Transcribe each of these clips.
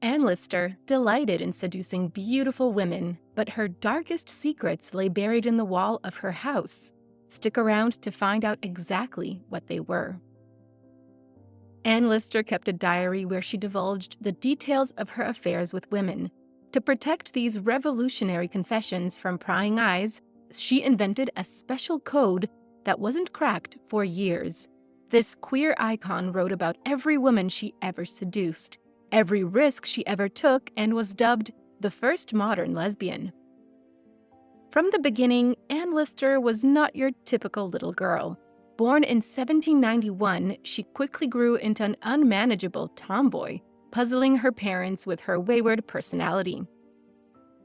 Anne Lister delighted in seducing beautiful women, but her darkest secrets lay buried in the wall of her house. Stick around to find out exactly what they were. Anne Lister kept a diary where she divulged the details of her affairs with women. To protect these revolutionary confessions from prying eyes, she invented a special code that wasn't cracked for years. This queer icon wrote about every woman she ever seduced, every risk she ever took, and was dubbed the first modern lesbian. From the beginning, Anne Lister was not your typical little girl. Born in 1791, she quickly grew into an unmanageable tomboy, puzzling her parents with her wayward personality.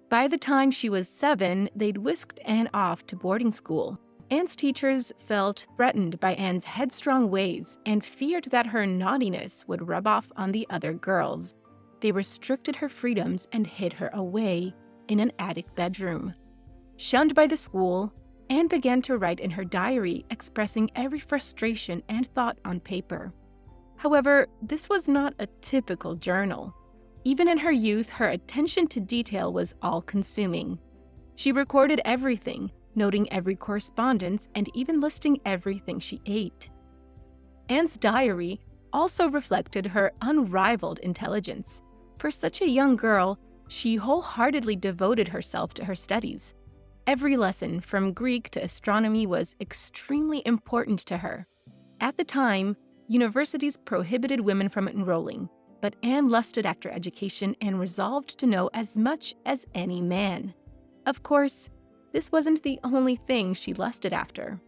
By the time she was 7, they'd whisked Anne off to boarding school. Anne's teachers felt threatened by Anne's headstrong ways and feared that her naughtiness would rub off on the other girls. They restricted her freedoms and hid her away in an attic bedroom. Shunned by the school, Anne began to write in her diary, expressing every frustration and thought on paper. However, this was not a typical journal. Even in her youth, her attention to detail was all-consuming. She recorded everything, noting every correspondence and even listing everything she ate. Anne's diary also reflected her unrivaled intelligence. For such a young girl, she wholeheartedly devoted herself to her studies. Every lesson, from Greek to astronomy, was extremely important to her. At the time, universities prohibited women from enrolling, but Anne lusted after education and resolved to know as much as any man. Of course, this wasn't the only thing she lusted after.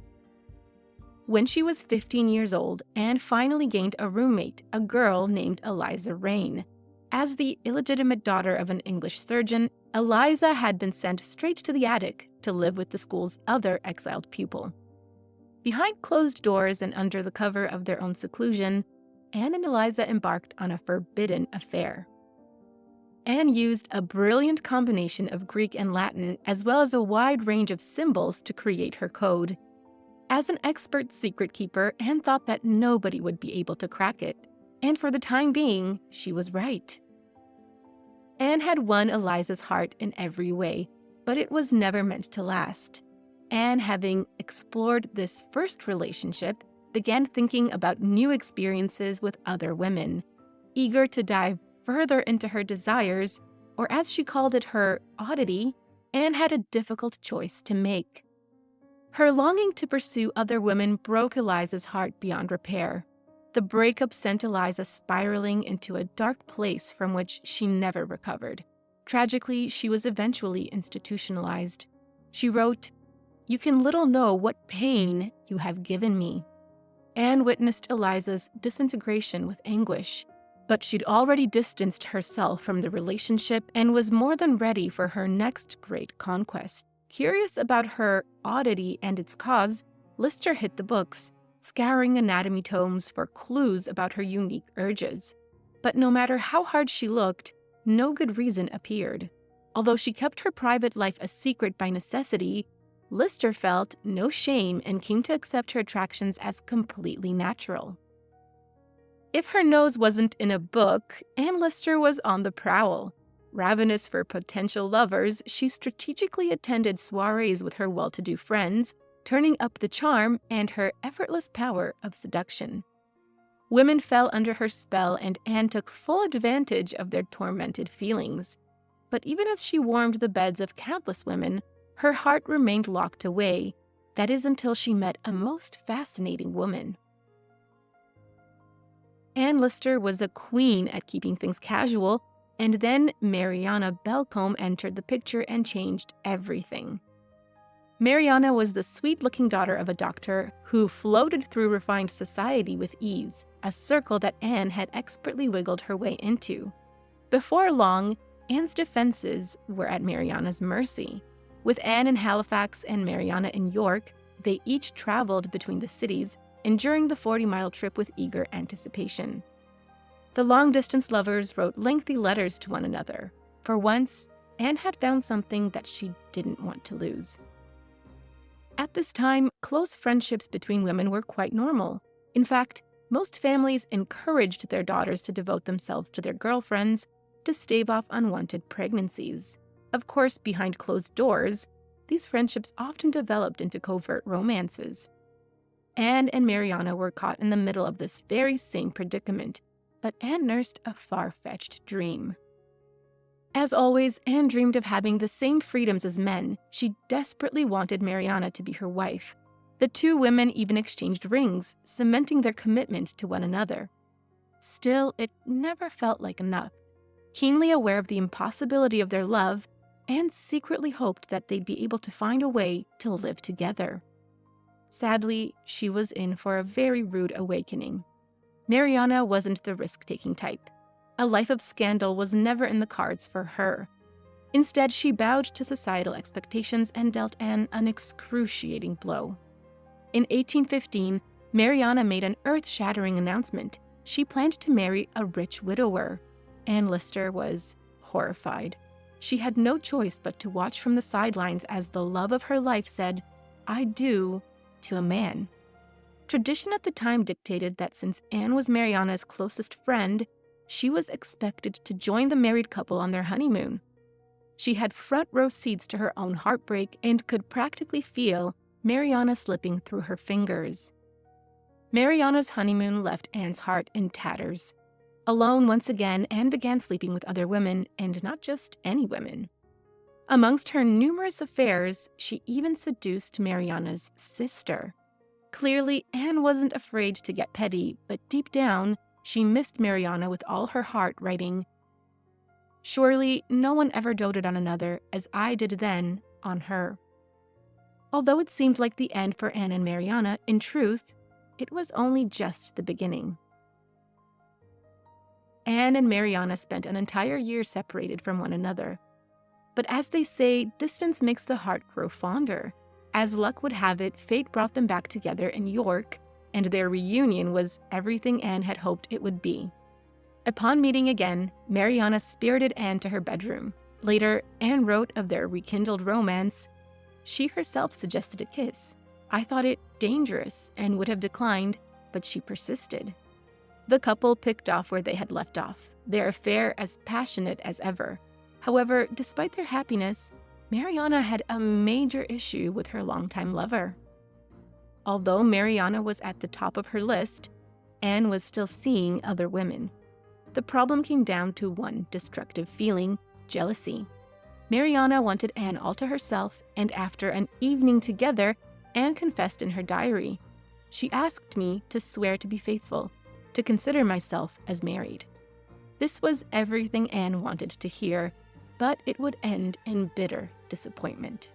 When she was 15 years old, Anne finally gained a roommate, a girl named Eliza Rain. As the illegitimate daughter of an English surgeon, Eliza had been sent straight to the attic to live with the school's other exiled pupil. Behind closed doors and under the cover of their own seclusion, Anne and Eliza embarked on a forbidden affair. Anne used a brilliant combination of Greek and Latin, as well as a wide range of symbols to create her code. As an expert secret keeper, Anne thought that nobody would be able to crack it, and for the time being, she was right. Anne had won Eliza's heart in every way, but it was never meant to last. Anne, having explored this first relationship, began thinking about new experiences with other women. Eager to dive further into her desires, or as she called it, her oddity, Anne had a difficult choice to make. Her longing to pursue other women broke Eliza's heart beyond repair. The breakup sent Eliza spiraling into a dark place from which she never recovered. Tragically, she was eventually institutionalized. She wrote, "You can little know what pain you have given me." Anne witnessed Eliza's disintegration with anguish, but she'd already distanced herself from the relationship and was more than ready for her next great conquest. Curious about her oddity and its cause, Lister hit the books, scouring anatomy tomes for clues about her unique urges. But no matter how hard she looked, no good reason appeared. Although she kept her private life a secret by necessity, Lister felt no shame and came to accept her attractions as completely natural. If her nose wasn't in a book, Anne Lister was on the prowl. Ravenous for potential lovers, she strategically attended soirees with her well-to-do friends, turning up the charm and her effortless power of seduction. Women fell under her spell, and Anne took full advantage of their tormented feelings. But even as she warmed the beds of countless women, her heart remained locked away. That is until she met a most fascinating woman. Anne Lister was a queen at keeping things casual, and then Mariana Belcombe entered the picture and changed everything. Mariana was the sweet-looking daughter of a doctor who floated through refined society with ease, a circle that Anne had expertly wiggled her way into. Before long, Anne's defenses were at Mariana's mercy. With Anne in Halifax and Mariana in York, they each traveled between the cities, enduring the 40-mile trip with eager anticipation. The long-distance lovers wrote lengthy letters to one another. For once, Anne had found something that she didn't want to lose. At this time, close friendships between women were quite normal. In fact, most families encouraged their daughters to devote themselves to their girlfriends, to stave off unwanted pregnancies. Of course, behind closed doors, these friendships often developed into covert romances. Anne and Mariana were caught in the middle of this very same predicament, but Anne nursed a far-fetched dream. As always, Anne dreamed of having the same freedoms as men. She desperately wanted Mariana to be her wife. The two women even exchanged rings, cementing their commitment to one another. Still, it never felt like enough. Keenly aware of the impossibility of their love, Anne secretly hoped that they'd be able to find a way to live together. Sadly, she was in for a very rude awakening. Mariana wasn't the risk-taking type. A life of scandal was never in the cards for her. Instead, she bowed to societal expectations and dealt Anne an excruciating blow. In 1815, Mariana made an earth-shattering announcement. She planned to marry a rich widower. Anne Lister was horrified. She had no choice but to watch from the sidelines as the love of her life said, "I do," to a man. Tradition at the time dictated that since Anne was Mariana's closest friend, she was expected to join the married couple on their honeymoon. She had front-row seats to her own heartbreak and could practically feel Mariana slipping through her fingers. Mariana's honeymoon left Anne's heart in tatters. Alone once again, Anne began sleeping with other women, and not just any women. Amongst her numerous affairs, she even seduced Mariana's sister. Clearly, Anne wasn't afraid to get petty, but deep down, she missed Mariana with all her heart, writing, "Surely no one ever doted on another as I did then on her." Although it seemed like the end for Anne and Mariana, in truth, it was only just the beginning. Anne and Mariana spent an entire year separated from one another. But as they say, distance makes the heart grow fonder. As luck would have it, fate brought them back together in York, and their reunion was everything Anne had hoped it would be. Upon meeting again, Mariana spirited Anne to her bedroom. Later, Anne wrote of their rekindled romance, "She herself suggested a kiss. I thought it dangerous and would have declined, but she persisted." The couple picked off where they had left off, their affair as passionate as ever. However, despite their happiness, Mariana had a major issue with her longtime lover. Although Mariana was at the top of her list, Anne was still seeing other women. The problem came down to one destructive feeling: jealousy. Mariana wanted Anne all to herself, and after an evening together, Anne confessed in her diary, "She asked me to swear to be faithful, to consider myself as married." This was everything Anne wanted to hear, but it would end in bitter disappointment.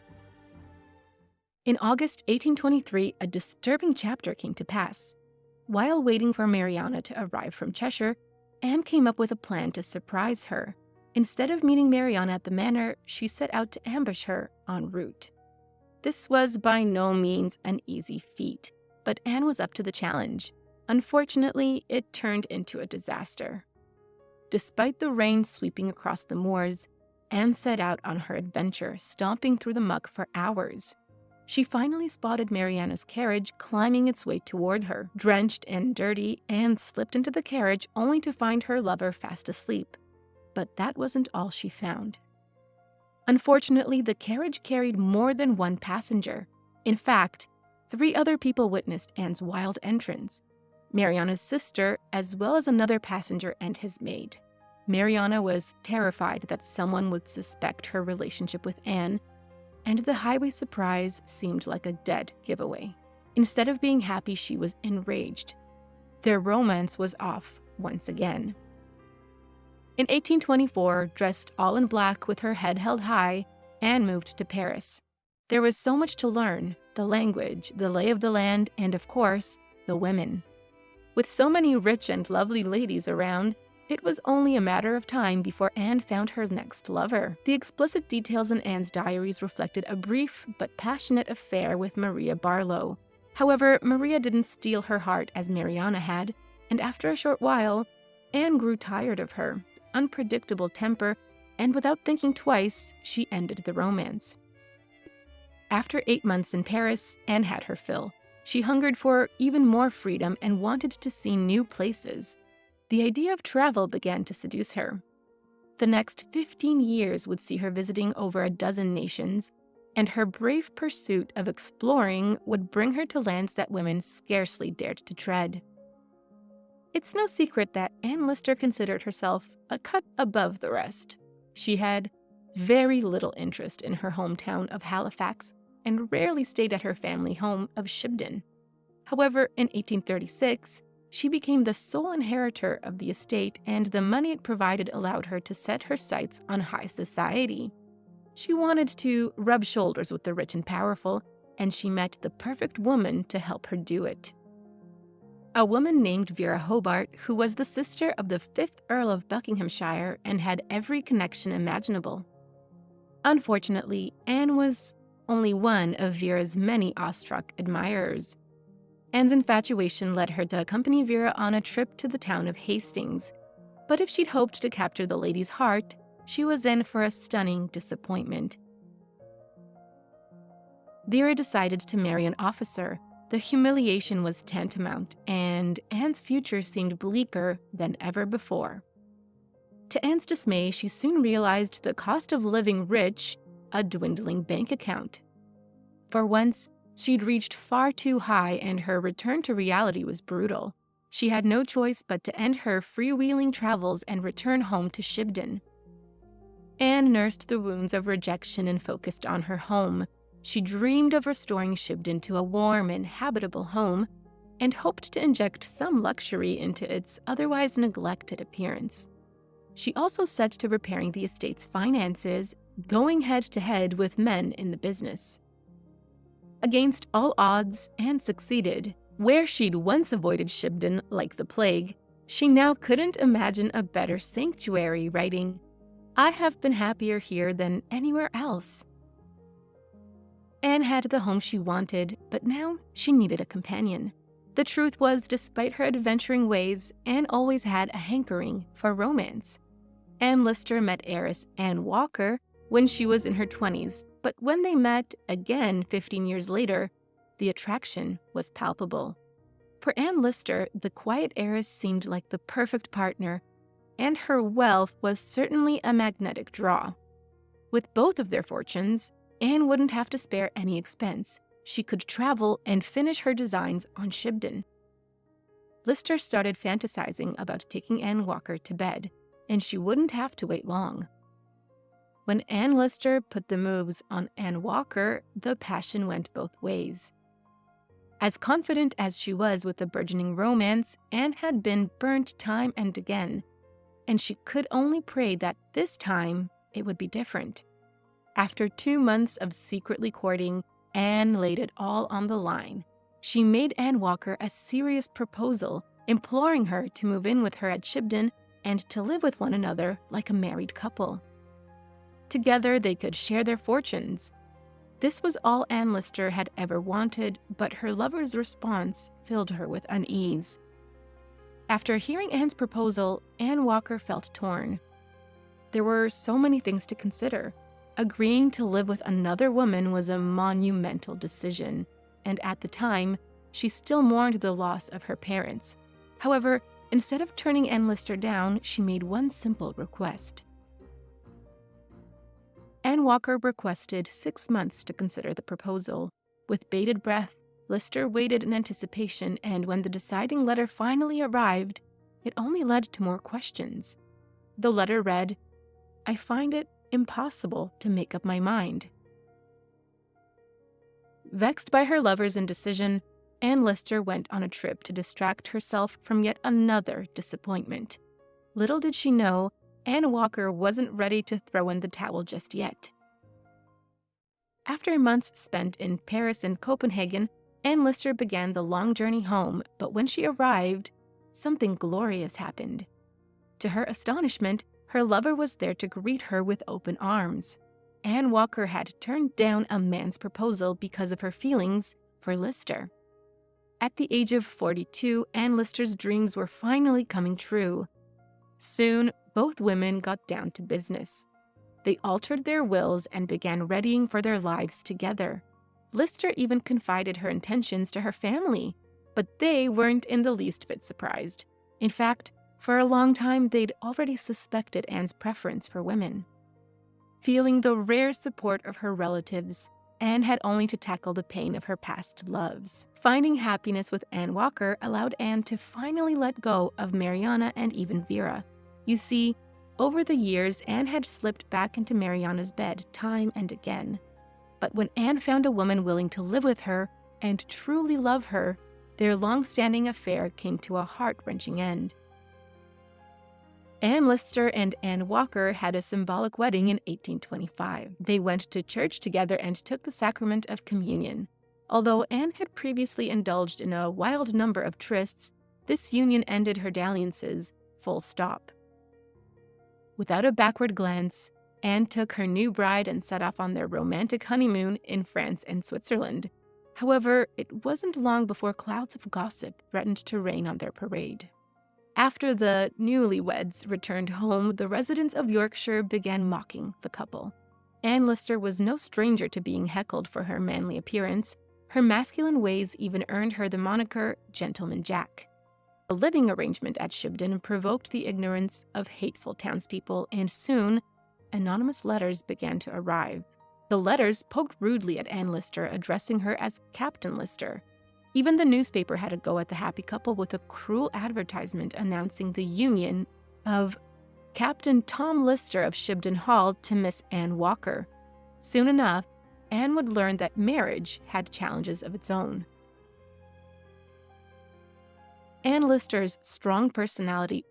In August 1823, a disturbing chapter came to pass. While waiting for Mariana to arrive from Cheshire, Anne came up with a plan to surprise her. Instead of meeting Mariana at the manor, she set out to ambush her en route. This was by no means an easy feat, but Anne was up to the challenge. Unfortunately, it turned into a disaster. Despite the rain sweeping across the moors, Anne set out on her adventure, stomping through the muck for hours. She finally spotted Mariana's carriage climbing its way toward her. Drenched and dirty, Anne slipped into the carriage only to find her lover fast asleep. But that wasn't all she found. Unfortunately, the carriage carried more than one passenger. In fact, 3 other people witnessed Anne's wild entrance: Mariana's sister, as well as another passenger and his maid. Mariana was terrified that someone would suspect her relationship with Anne, and the highway surprise seemed like a dead giveaway. Instead of being happy, she was enraged. Their romance was off once again. In 1824, dressed all in black with her head held high, Anne moved to Paris. There was so much to learn: the language, the lay of the land, and of course, the women. With so many rich and lovely ladies around, it was only a matter of time before Anne found her next lover. The explicit details in Anne's diaries reflected a brief but passionate affair with Maria Barlow. However, Maria didn't steal her heart as Mariana had, and after a short while, Anne grew tired of her unpredictable temper, and without thinking twice, she ended the romance. After 8 months in Paris, Anne had her fill. She hungered for even more freedom and wanted to see new places. The idea of travel began to seduce her. The next 15 years would see her visiting over a dozen nations, and her brave pursuit of exploring would bring her to lands that women scarcely dared to tread. It's no secret that Anne Lister considered herself a cut above the rest. She had very little interest in her hometown of Halifax and rarely stayed at her family home of Shibden. However, in 1836, she became the sole inheritor of the estate, and the money it provided allowed her to set her sights on high society. She wanted to rub shoulders with the rich and powerful, and she met the perfect woman to help her do it. A woman named Vera Hobart, who was the sister of the 5th Earl of Buckinghamshire and had every connection imaginable. Unfortunately, Anne was only one of Vera's many awestruck admirers. Anne's infatuation led her to accompany Vera on a trip to the town of Hastings, but if she'd hoped to capture the lady's heart, she was in for a stunning disappointment. Vera decided to marry an officer. The humiliation was tantamount, and Anne's future seemed bleaker than ever before. To Anne's dismay, she soon realized the cost of living rich, a dwindling bank account. For once, she'd reached far too high, and her return to reality was brutal. She had no choice but to end her freewheeling travels and return home to Shibden. Anne nursed the wounds of rejection and focused on her home. She dreamed of restoring Shibden to a warm and habitable home and hoped to inject some luxury into its otherwise neglected appearance. She also set to repairing the estate's finances, going head-to-head with men in the business. Against all odds, Anne succeeded. Where she'd once avoided Shibden like the plague, she now couldn't imagine a better sanctuary, writing, "I have been happier here than anywhere else." Anne had the home she wanted, but now she needed a companion. The truth was, despite her adventuring ways, Anne always had a hankering for romance. Anne Lister met heiress Anne Walker when she was in her 20s, but when they met again 15 years later, the attraction was palpable. For Anne Lister, the quiet heiress seemed like the perfect partner, and her wealth was certainly a magnetic draw. With both of their fortunes, Anne wouldn't have to spare any expense. She could travel and finish her designs on Shibden. Lister started fantasizing about taking Anne Walker to bed, and she wouldn't have to wait long. When Anne Lister put the moves on Anne Walker, the passion went both ways. As confident as she was with the burgeoning romance, Anne had been burnt time and again, and she could only pray that this time it would be different. After 2 months of secretly courting, Anne laid it all on the line. She made Anne Walker a serious proposal, imploring her to move in with her at Shibden and to live with one another like a married couple. Together, they could share their fortunes. This was all Anne Lister had ever wanted, but her lover's response filled her with unease. After hearing Anne's proposal, Anne Walker felt torn. There were so many things to consider. Agreeing to live with another woman was a monumental decision, and at the time, she still mourned the loss of her parents. However, instead of turning Anne Lister down, she made one simple request. Anne Walker requested 6 months to consider the proposal. With bated breath, Lister waited in anticipation, and when the deciding letter finally arrived, it only led to more questions. The letter read, "I find it impossible to make up my mind." Vexed by her lover's indecision, Anne Lister went on a trip to distract herself from yet another disappointment. Little did she know, Anne Walker wasn't ready to throw in the towel just yet. After months spent in Paris and Copenhagen, Anne Lister began the long journey home, but when she arrived, something glorious happened. To her astonishment, her lover was there to greet her with open arms. Anne Walker had turned down a man's proposal because of her feelings for Lister. At the age of 42, Anne Lister's dreams were finally coming true. Soon, both women got down to business. They altered their wills and began readying for their lives together. Lister even confided her intentions to her family, but they weren't in the least bit surprised. In fact, For a long time, they'd already suspected Anne's preference for women. Feeling the rare support of her relatives, Anne had only to tackle the pain of her past loves. Finding happiness with Anne Walker allowed Anne to finally let go of Mariana and even Vera. You see, over the years, Anne had slipped back into Mariana's bed time and again. But when Anne found a woman willing to live with her and truly love her, their long-standing affair came to a heart-wrenching end. Anne Lister and Anne Walker had a symbolic wedding in 1825. They went to church together and took the sacrament of communion. Although Anne had previously indulged in a wild number of trysts, this union ended her dalliances, full stop. Without a backward glance, Anne took her new bride and set off on their romantic honeymoon in France and Switzerland. However, it wasn't long before clouds of gossip threatened to rain on their parade. After the newlyweds returned home, the residents of Yorkshire began mocking the couple. Anne Lister was no stranger to being heckled for her manly appearance. Her masculine ways even earned her the moniker Gentleman Jack. The living arrangement at Shibden provoked the ignorance of hateful townspeople, and soon, anonymous letters began to arrive. The letters poked rudely at Anne Lister, addressing her as Captain Lister. Even the newspaper had a go at the happy couple with a cruel advertisement announcing the union of Captain Tom Lister of Shibden Hall to Miss Anne Walker. Soon enough, Anne would learn that marriage had challenges of its own. Anne Lister's strong personality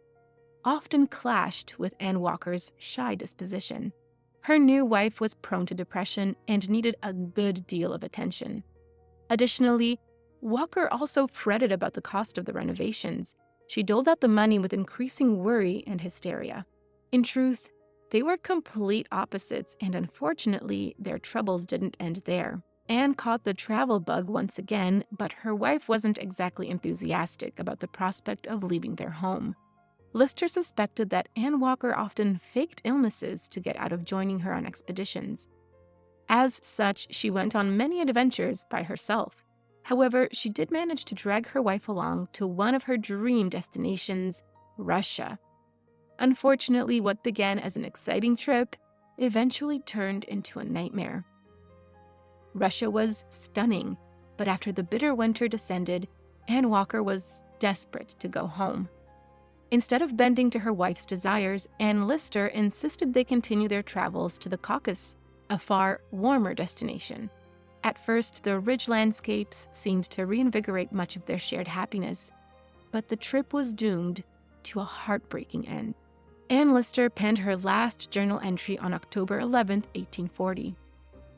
often clashed with Anne Walker's shy disposition. Her new wife was prone to depression and needed a good deal of attention. Additionally, Walker also fretted about the cost of the renovations. She doled out the money with increasing worry and hysteria. In truth, they were complete opposites, and unfortunately, their troubles didn't end there. Anne caught the travel bug once again, but her wife wasn't exactly enthusiastic about the prospect of leaving their home. Lister suspected that Anne Walker often faked illnesses to get out of joining her on expeditions. As such, she went on many adventures by herself. However, she did manage to drag her wife along to one of her dream destinations, Russia. Unfortunately, what began as an exciting trip eventually turned into a nightmare. Russia was stunning, but after the bitter winter descended, Anne Walker was desperate to go home. Instead of bending to her wife's desires, Anne Lister insisted they continue their travels to the Caucasus, a far warmer destination. At first, the ridge landscapes seemed to reinvigorate much of their shared happiness, but the trip was doomed to a heartbreaking end. Anne Lister penned her last journal entry on October 11, 1840.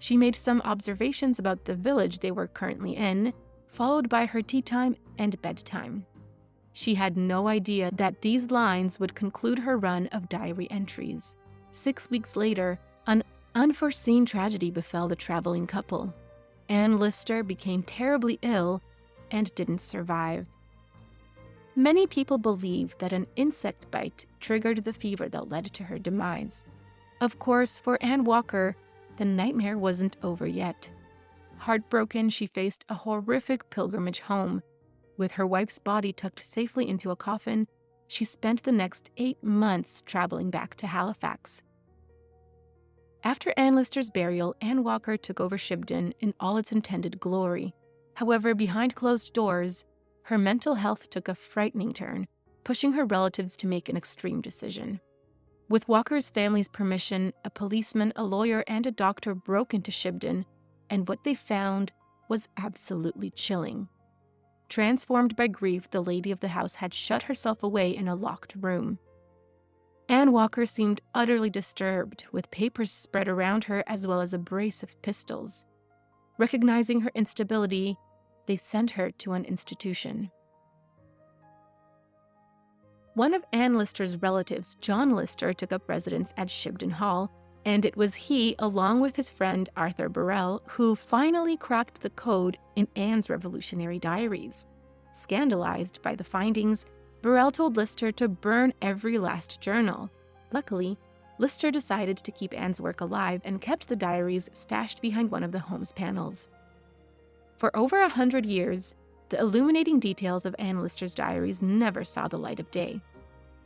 She made some observations about the village they were currently in, followed by her tea time and bedtime. She had no idea that these lines would conclude her run of diary entries. 6 weeks later, an unforeseen tragedy befell the traveling couple. Anne Lister became terribly ill and didn't survive. Many people believe that an insect bite triggered the fever that led to her demise. Of course, for Anne Walker, the nightmare wasn't over yet. Heartbroken, she faced a horrific pilgrimage home. With her wife's body tucked safely into a coffin, she spent the next 8 months traveling back to Halifax. After Anne Lister's burial, Anne Walker took over Shibden in all its intended glory. However, behind closed doors, her mental health took a frightening turn, pushing her relatives to make an extreme decision. With Walker's family's permission, a policeman, a lawyer, and a doctor broke into Shibden, and what they found was absolutely chilling. Transformed by grief, the lady of the house had shut herself away in a locked room. Anne Walker seemed utterly disturbed, with papers spread around her as well as a brace of pistols. Recognizing her instability, they sent her to an institution. One of Anne Lister's relatives, John Lister, took up residence at Shibden Hall, and it was he, along with his friend Arthur Burrell, who finally cracked the code in Anne's revolutionary diaries. Scandalized by the findings, Burrell told Lister to burn every last journal. Luckily, Lister decided to keep Anne's work alive and kept the diaries stashed behind one of the home's panels. For over 100 years, the illuminating details of Anne Lister's diaries never saw the light of day.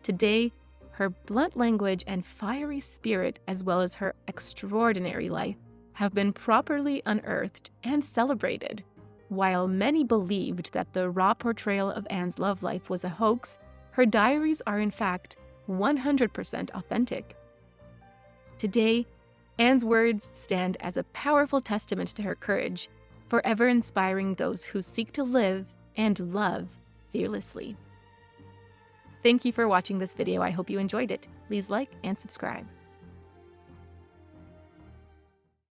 Today, her blunt language and fiery spirit, as well as her extraordinary life, have been properly unearthed and celebrated. While many believed that the raw portrayal of Anne's love life was a hoax, her diaries are in fact 100% authentic. Today, Anne's words stand as a powerful testament to her courage, forever inspiring those who seek to live and love fearlessly. Thank you for watching this video. I hope you enjoyed it. Please like and subscribe.